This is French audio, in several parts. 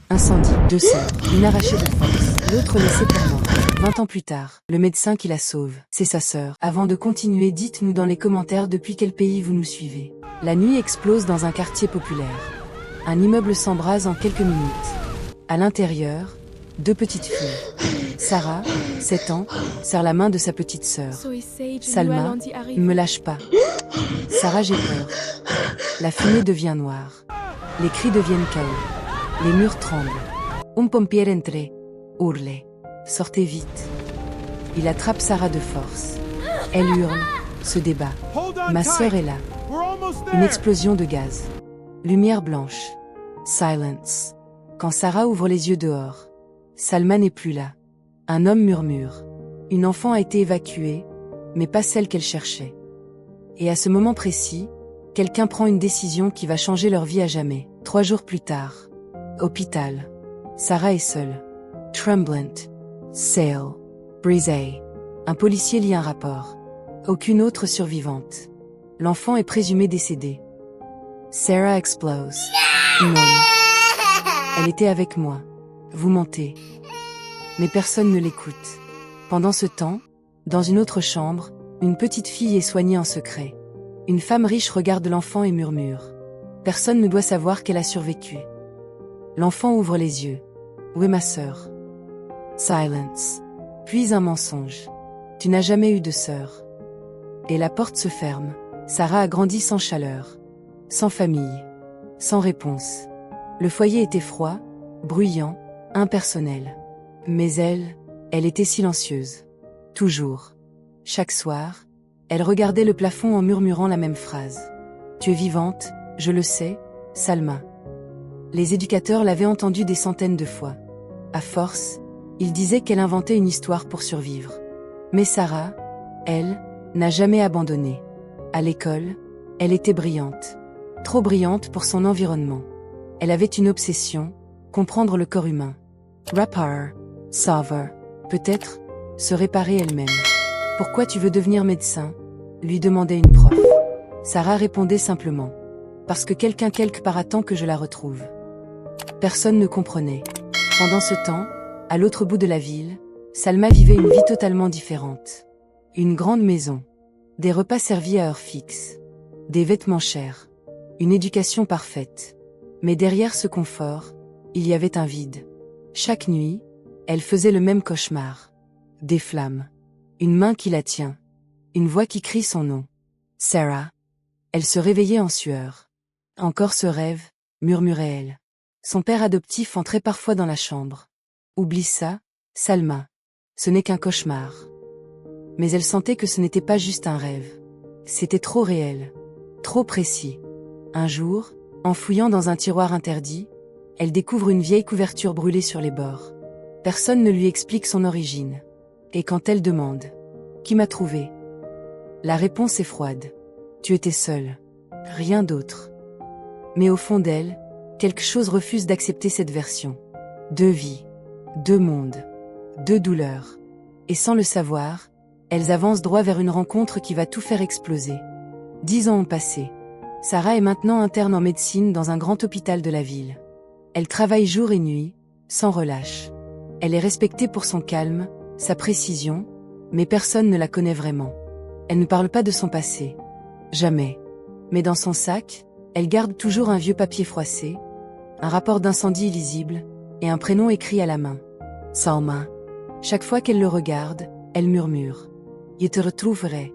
Incendie, 2 sœurs, l'une arrachée de force, l'autre laissée pour morte. 20 ans plus tard, le médecin qui la sauve, c'est sa sœur. Avant de continuer, dites-nous dans les commentaires depuis quel pays vous nous suivez. La nuit explose dans un quartier populaire. Un immeuble s'embrase en quelques minutes. À l'intérieur, 2 petites filles. Sarah, 7 ans, serre la main de sa petite sœur. Salma, ne me lâche pas. Sarah, j'ai peur. La fumée devient noire. Les cris deviennent chaos. Les murs tremblent. Un pompier entre. Hurle. Sortez vite. Il attrape Sarah de force. Elle hurle, se débat. Ma sœur est là. Une explosion de gaz. Lumière blanche. Silence. Quand Sarah ouvre les yeux dehors, Salma n'est plus là. Un homme murmure. Une enfant a été évacuée, mais pas celle qu'elle cherchait. Et à ce moment précis, quelqu'un prend une décision qui va changer leur vie à jamais. 3 jours plus tard. Hôpital. Sarah est seule. Tremblant. Sale. Brisée. Un policier lit un rapport. Aucune autre survivante. L'enfant est présumé décédé. Sarah explose. Non. Elle était avec moi. Vous mentez. Mais personne ne l'écoute. Pendant ce temps, dans une autre chambre, une petite fille est soignée en secret. Une femme riche regarde l'enfant et murmure. Personne ne doit savoir qu'elle a survécu. L'enfant ouvre les yeux. Où est ma sœur? Silence. Puis un mensonge. Tu n'as jamais eu de sœur. Et la porte se ferme. Sarah a grandi sans chaleur, sans famille, sans réponse. Le foyer était froid, bruyant, impersonnel. Mais elle était silencieuse. Toujours. Chaque soir, elle regardait le plafond en murmurant la même phrase. Tu es vivante, je le sais, Salma. Les éducateurs l'avaient entendue des centaines de fois. À force, ils disaient qu'elle inventait une histoire pour survivre. Mais Sarah, elle, n'a jamais abandonné. À l'école, elle était brillante. Trop brillante pour son environnement. Elle avait une obsession, comprendre le corps humain. Repair, solver, peut-être, se réparer elle-même. Pourquoi tu veux devenir médecin? Lui demandait une prof. Sarah répondait simplement. Parce que quelqu'un quelque part attend que je la retrouve. Personne ne comprenait. Pendant ce temps, à l'autre bout de la ville, Salma vivait une vie totalement différente. Une grande maison. Des repas servis à heure fixe. Des vêtements chers. Une éducation parfaite. Mais derrière ce confort, il y avait un vide. Chaque nuit, elle faisait le même cauchemar. Des flammes. Une main qui la tient. Une voix qui crie son nom. Sarah. Elle se réveillait en sueur. Encore ce rêve, murmurait-elle. Son père adoptif entrait parfois dans la chambre. Oublie ça, Salma. Ce n'est qu'un cauchemar. Mais elle sentait que ce n'était pas juste un rêve. C'était trop réel. Trop précis. Un jour, en fouillant dans un tiroir interdit, elle découvre une vieille couverture brûlée sur les bords. Personne ne lui explique son origine. Et quand elle demande « Qui m'a trouvé ?» La réponse est froide. Tu étais seule. Rien d'autre. Mais au fond d'elle, quelque chose refuse d'accepter cette version. 2 vies. 2 mondes. 2 douleurs. Et sans le savoir, elles avancent droit vers une rencontre qui va tout faire exploser. 10 ans ont passé. Sarah est maintenant interne en médecine dans un grand hôpital de la ville. Elle travaille jour et nuit, sans relâche. Elle est respectée pour son calme, sa précision, mais personne ne la connaît vraiment. Elle ne parle pas de son passé. Jamais. Mais dans son sac, elle garde toujours un vieux papier froissé, un rapport d'incendie illisible, et un prénom écrit à la main. Salma. Chaque fois qu'elle le regarde, elle murmure. Je te retrouverai.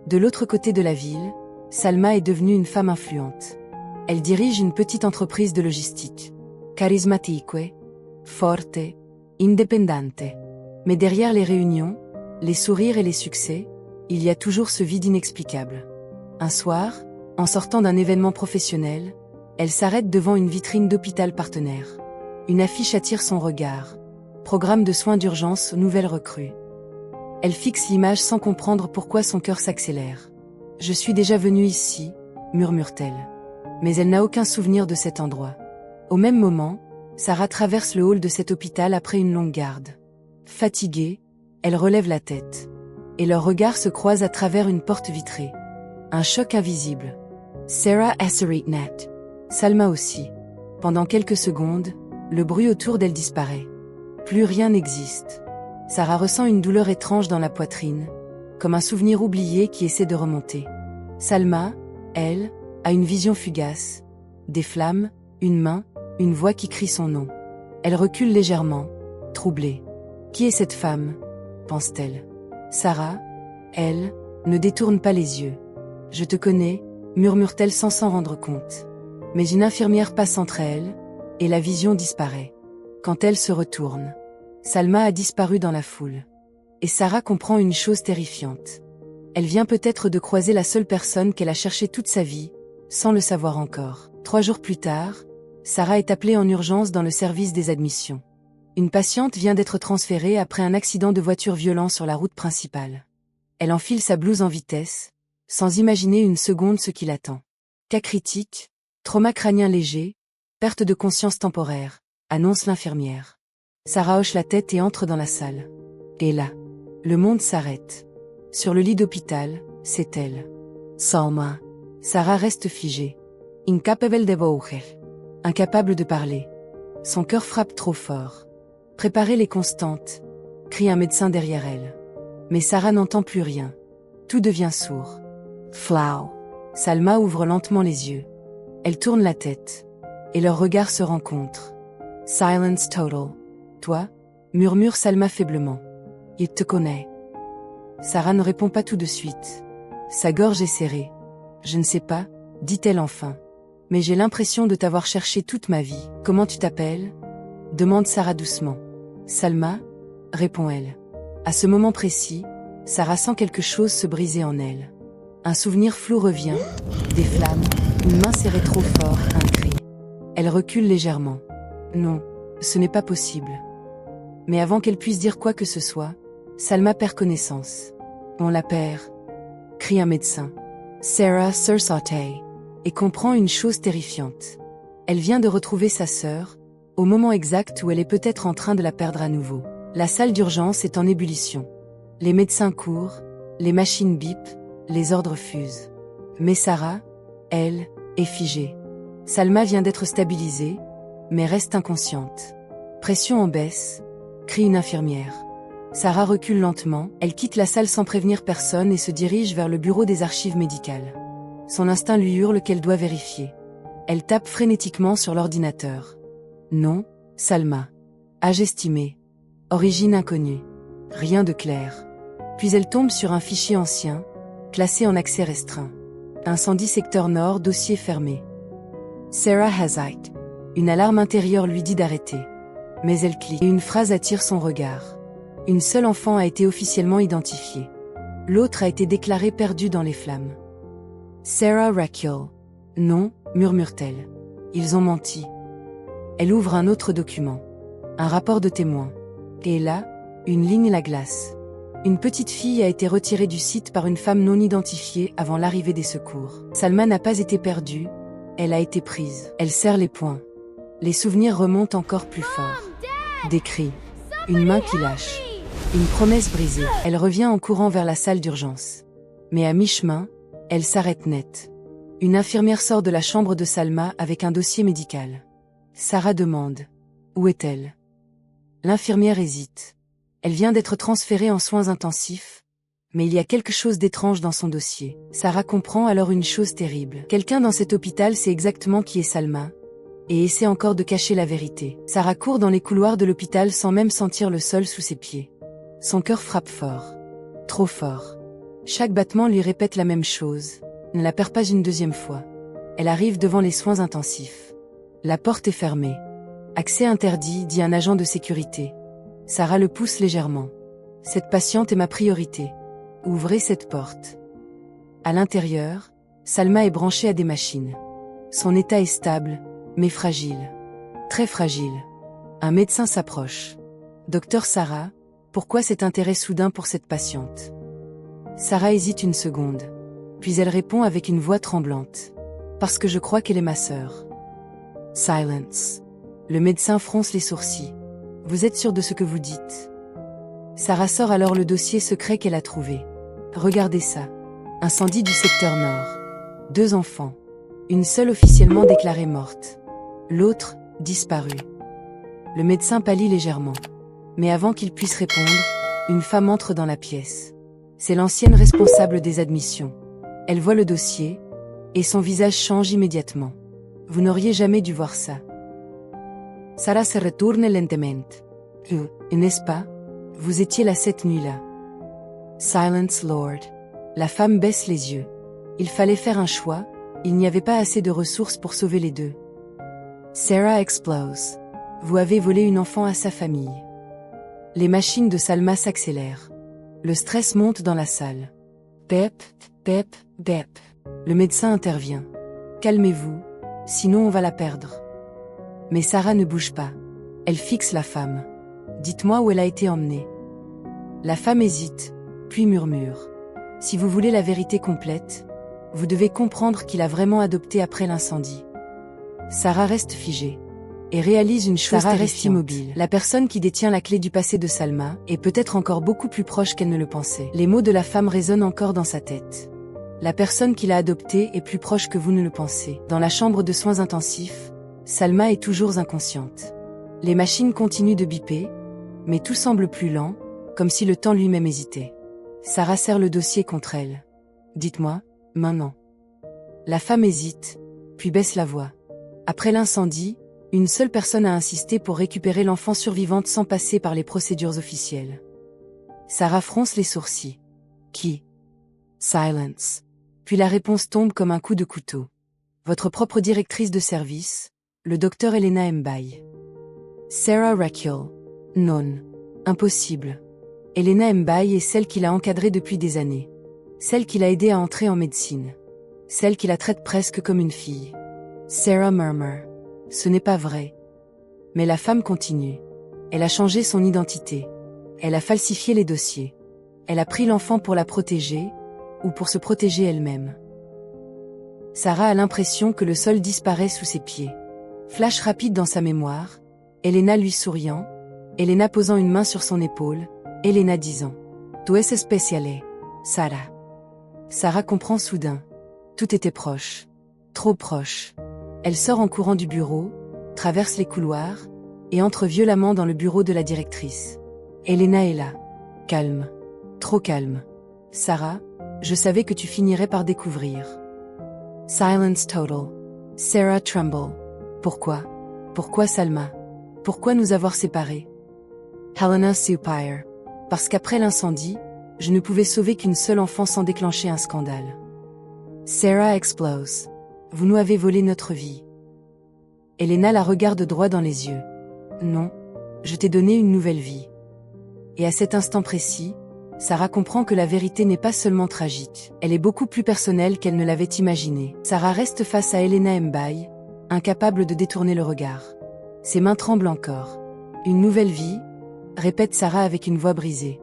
De l'autre côté de la ville, Salma est devenue une femme influente. Elle dirige une petite entreprise de logistique. Charismatique, forte, indépendante. Mais derrière les réunions, les sourires et les succès, il y a toujours ce vide inexplicable. Un soir, en sortant d'un événement professionnel, elle s'arrête devant une vitrine d'hôpital partenaire. Une affiche attire son regard. Programme de soins d'urgence aux nouvelles recrues. Elle fixe l'image sans comprendre pourquoi son cœur s'accélère. « Je suis déjà venue ici », murmure-t-elle. Mais elle n'a aucun souvenir de cet endroit. Au même moment, Sarah traverse le hall de cet hôpital après une longue garde. Fatiguée, elle relève la tête. Et leurs regards se croisent à travers une porte vitrée. Un choc invisible. Sarah Asseritnat. Salma aussi. Pendant quelques secondes, Le bruit autour d'elle disparaît. Plus rien n'existe. Sarah ressent une douleur étrange dans la poitrine, comme un souvenir oublié qui essaie de remonter. Salma, elle, a une vision fugace. Des flammes, une main, une voix qui crie son nom. Elle recule légèrement, troublée. Qui est cette femme ? Pense-t-elle. Sarah, elle, ne détourne pas les yeux. Je te connais, murmure-t-elle sans s'en rendre compte. Mais une infirmière passe entre elles, et la vision disparaît. Quand elle se retourne, Salma a disparu dans la foule. Et Sarah comprend une chose terrifiante. Elle vient peut-être de croiser la seule personne qu'elle a cherchée toute sa vie, sans le savoir encore. 3 jours plus tard, Sarah est appelée en urgence dans le service des admissions. Une patiente vient d'être transférée après un accident de voiture violent sur la route principale. Elle enfile sa blouse en vitesse, sans imaginer une seconde ce qui l'attend. Cas critique, trauma crânien léger, perte de conscience temporaire, annonce l'infirmière. Sarah hoche la tête et entre dans la salle. Et là, le monde s'arrête. Sur le lit d'hôpital, c'est elle. Salma. Sarah reste figée. Incapable de bouger. Incapable de parler. Son cœur frappe trop fort. Préparez les constantes, crie un médecin derrière elle. Mais Sarah n'entend plus rien. Tout devient sourd. Flau. Salma ouvre lentement les yeux. Elle tourne la tête. Et leurs regards se rencontrent. Silence total. Toi, murmure Salma faiblement. Il te connaît. Sarah ne répond pas tout de suite. Sa gorge est serrée. Je ne sais pas, dit-elle enfin. Mais j'ai l'impression de t'avoir cherché toute ma vie. Comment tu t'appelles ? Demande Sarah doucement. Salma, répond-elle. À ce moment précis, Sarah sent quelque chose se briser en elle. Un souvenir flou revient, des flammes, une main serrée trop fort, un cri. Elle recule légèrement. Non, ce n'est pas possible. Mais avant qu'elle puisse dire quoi que ce soit, Salma perd connaissance. On la perd, crie un médecin. Sarah sursaute et comprend une chose terrifiante. Elle vient de retrouver sa sœur, au moment exact où elle est peut-être en train de la perdre à nouveau. La salle d'urgence est en ébullition. Les médecins courent, les machines bipent, les ordres fusent. Mais Sarah, elle, est figée. Salma vient d'être stabilisée, mais reste inconsciente. Pression en baisse, crie une infirmière. Sarah recule lentement, elle quitte la salle sans prévenir personne et se dirige vers le bureau des archives médicales. Son instinct lui hurle qu'elle doit vérifier. Elle tape frénétiquement sur l'ordinateur. Nom, Salma. Âge estimé. Origine inconnue. Rien de clair. Puis elle tombe sur un fichier ancien, classé en accès restreint. Incendie secteur nord, dossier fermé. Sarah Hazite. Une alarme intérieure lui dit d'arrêter. Mais elle clique et une phrase attire son regard. Une seule enfant a été officiellement identifiée. L'autre a été déclarée perdue dans les flammes. Sarah Rakiel. Non, murmure-t-elle. Ils ont menti. Elle ouvre un autre document. Un rapport de témoin. Et là, une ligne la glace. Une petite fille a été retirée du site par une femme non identifiée avant l'arrivée des secours. Salma n'a pas été perdue, elle a été prise. Elle serre les poings. Les souvenirs remontent encore plus fort. Des cris. Une main qui lâche. Une promesse brisée. Elle revient en courant vers la salle d'urgence. Mais à mi-chemin, elle s'arrête net. Une infirmière sort de la chambre de Salma avec un dossier médical. Sarah demande. Où est-elle ? L'infirmière hésite. Elle vient d'être transférée en soins intensifs, mais il y a quelque chose d'étrange dans son dossier. Sarah comprend alors une chose terrible. Quelqu'un dans cet hôpital sait exactement qui est Salma, et essaie encore de cacher la vérité. Sarah court dans les couloirs de l'hôpital sans même sentir le sol sous ses pieds. Son cœur frappe fort. Trop fort. Chaque battement lui répète la même chose. Ne la perds pas une deuxième fois. Elle arrive devant les soins intensifs. La porte est fermée. Accès interdit, dit un agent de sécurité. Sarah le pousse légèrement. Cette patiente est ma priorité. Ouvrez cette porte. À l'intérieur, Salma est branchée à des machines. Son état est stable, mais fragile. Très fragile. Un médecin s'approche. Docteur Sarah, pourquoi cet intérêt soudain pour cette patiente ? Sarah hésite une seconde. Puis elle répond avec une voix tremblante. Parce que je crois qu'elle est ma sœur. Silence. Le médecin fronce les sourcils. Vous êtes sûr de ce que vous dites ? Sarah sort alors le dossier secret qu'elle a trouvé. Regardez ça. Incendie du secteur nord. 2 enfants. Une seule officiellement déclarée morte. L'autre, disparue. Le médecin pâlit légèrement. Mais avant qu'il puisse répondre, une femme entre dans la pièce. C'est l'ancienne responsable des admissions. Elle voit le dossier, et son visage change immédiatement. Vous n'auriez jamais dû voir ça. Sarah se retourne lentement. N'est-ce pas? Vous étiez là cette nuit-là. Silence, Lord. La femme baisse les yeux. Il fallait faire un choix, il n'y avait pas assez de ressources pour sauver les deux. Sarah explose. Vous avez volé une enfant à sa famille. Les machines de Salma s'accélèrent. Le stress monte dans la salle. Pep, pep, pep. Le médecin intervient. Calmez-vous, sinon on va la perdre. Mais Sarah ne bouge pas. Elle fixe la femme. Dites-moi où elle a été emmenée. La femme hésite, puis murmure. Si vous voulez la vérité complète, vous devez comprendre qu'il a vraiment adopté après l'incendie. Sarah reste figée. Et réalise une chose terrifiante. Reste immobile. La personne qui détient la clé du passé de Salma est peut-être encore beaucoup plus proche qu'elle ne le pensait. Les mots de la femme résonnent encore dans sa tête. La personne qui l'a adoptée est plus proche que vous ne le pensez. Dans la chambre de soins intensifs, Salma est toujours inconsciente. Les machines continuent de biper, mais tout semble plus lent, comme si le temps lui-même hésitait. Sarah serre le dossier contre elle. Dites-moi, maintenant. La femme hésite, puis baisse la voix. Après l'incendie, une seule personne a insisté pour récupérer l'enfant survivante sans passer par les procédures officielles. Sarah fronce les sourcils. Qui? Silence. Puis la réponse tombe comme un coup de couteau. Votre propre directrice de service, le docteur Elena Mbaye. Sarah Rakiel. Non. Impossible. Elena Mbaye est celle qui l'a encadrée depuis des années. Celle qui l'a aidée à entrer en médecine. Celle qui la traite presque comme une fille. Sarah murmure. Ce n'est pas vrai. Mais la femme continue. Elle a changé son identité. Elle a falsifié les dossiers. Elle a pris l'enfant pour la protéger, ou pour se protéger elle-même. Sarah a l'impression que le sol disparaît sous ses pieds. Flash rapide dans sa mémoire, Elena lui souriant, Elena posant une main sur son épaule, Elena disant « Tu es especiale, Sarah ». Sarah comprend soudain. Tout était proche. Trop proche. Elle sort en courant du bureau, traverse les couloirs, et entre violemment dans le bureau de la directrice. Elena est là. Calme. Trop calme. Sarah, je savais que tu finirais par découvrir. Silence total. Sarah tremble. Pourquoi? Pourquoi Salma? Pourquoi nous avoir séparés? Helena soupire. Parce qu'après l'incendie, je ne pouvais sauver qu'une seule enfant sans déclencher un scandale. Sarah explose. Vous nous avez volé notre vie. Elena la regarde droit dans les yeux. Non, je t'ai donné une nouvelle vie. Et à cet instant précis, Sarah comprend que la vérité n'est pas seulement tragique, elle est beaucoup plus personnelle qu'elle ne l'avait imaginé. Sarah reste face à Elena Mbaye, incapable de détourner le regard. Ses mains tremblent encore. Une nouvelle vie, répète Sarah avec une voix brisée.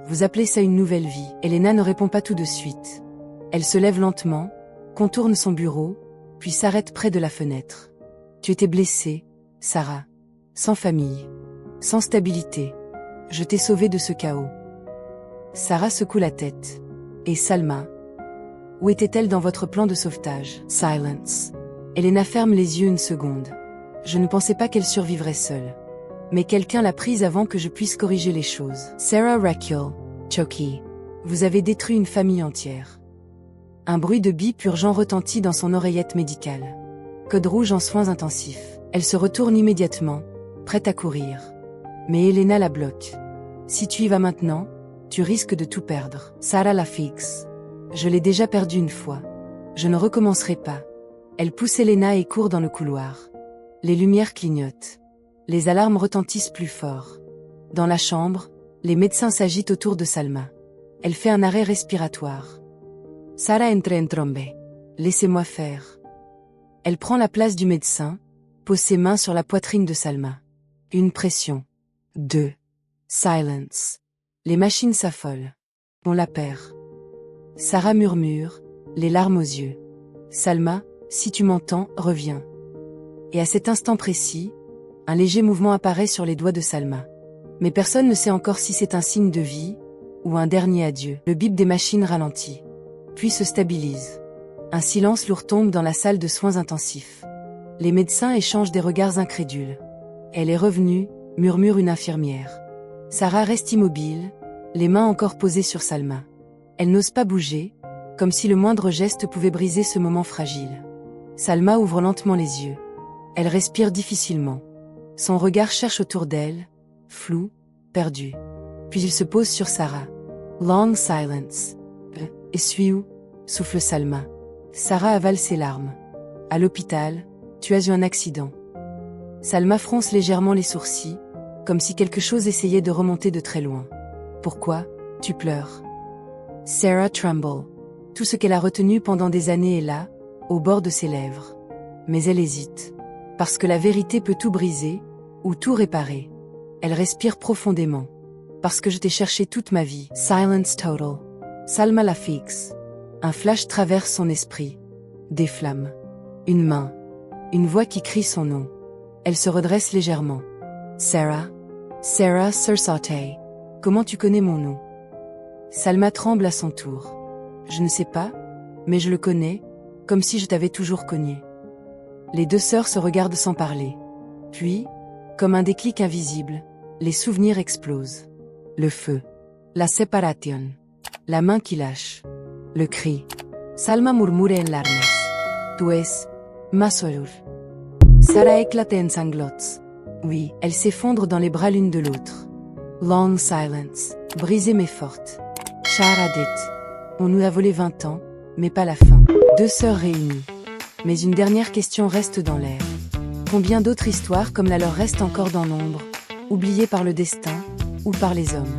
Vous appelez ça une nouvelle vie? Elena ne répond pas tout de suite. Elle se lève lentement, contourne son bureau, puis s'arrête près de la fenêtre. Tu étais blessée, Sarah. Sans famille. Sans stabilité. Je t'ai sauvée de ce chaos. Sarah secoue la tête. Et Salma? Où était-elle dans votre plan de sauvetage? Silence. Elena ferme les yeux une seconde. Je ne pensais pas qu'elle survivrait seule. Mais quelqu'un l'a prise avant que je puisse corriger les choses. Sarah Rakiel, Choki. Vous avez détruit une famille entière. Un bruit de bip urgent retentit dans son oreillette médicale. Code rouge en soins intensifs. Elle se retourne immédiatement, prête à courir. Mais Elena la bloque. Si tu y vas maintenant, tu risques de tout perdre. Sarah la fixe. Je l'ai déjà perdu une fois. Je ne recommencerai pas. Elle pousse Elena et court dans le couloir. Les lumières clignotent. Les alarmes retentissent plus fort. Dans la chambre, les médecins s'agitent autour de Salma. Elle fait un arrêt respiratoire. Sarah entre en trombe. Laissez-moi faire. Elle prend la place du médecin, pose ses mains sur la poitrine de Salma. Une pression. 2. Silence. Les machines s'affolent. On la perd. Sarah murmure, les larmes aux yeux. Salma, si tu m'entends, reviens. Et à cet instant précis, un léger mouvement apparaît sur les doigts de Salma. Mais personne ne sait encore si c'est un signe de vie, ou un dernier adieu. Le bip des machines ralentit. Puis se stabilise. Un silence lourd tombe dans la salle de soins intensifs. Les médecins échangent des regards incrédules. Elle est revenue, murmure une infirmière. Sarah reste immobile, les mains encore posées sur Salma. Elle n'ose pas bouger, comme si le moindre geste pouvait briser ce moment fragile. Salma ouvre lentement les yeux. Elle respire difficilement. Son regard cherche autour d'elle, flou, perdu. Puis il se pose sur Sarah. Long silence. Essuie où? Souffle Salma. Sarah avale ses larmes. À l'hôpital, tu as eu un accident. Salma fronce légèrement les sourcils, comme si quelque chose essayait de remonter de très loin. Pourquoi tu pleures? Sarah tremble. Tout ce qu'elle a retenu pendant des années est là, au bord de ses lèvres. Mais elle hésite. Parce que la vérité peut tout briser, ou tout réparer. Elle respire profondément. Parce que je t'ai cherché toute ma vie. Silence total. Salma la fixe. Un flash traverse son esprit. Des flammes. Une main. Une voix qui crie son nom. Elle se redresse légèrement. Sarah. Sarah Sursate. Comment tu connais mon nom? Salma tremble à son tour. Je ne sais pas, mais je le connais, comme si je t'avais toujours connu. Les deux sœurs se regardent sans parler. Puis, comme un déclic invisible, les souvenirs explosent. Le feu. La séparation. La main qui lâche. Le cri. Salma murmure en larmes. Tu es ma sœur. Sarah éclate en sanglots. Oui, elles s'effondrent dans les bras l'une de l'autre. Long silence. Brisée mais forte. Sharadet. On nous a volé 20 ans, mais pas la fin. Deux sœurs réunies. Mais une dernière question reste dans l'air. Combien d'autres histoires comme la leur restent encore dans l'ombre, oubliées par le destin, ou par les hommes?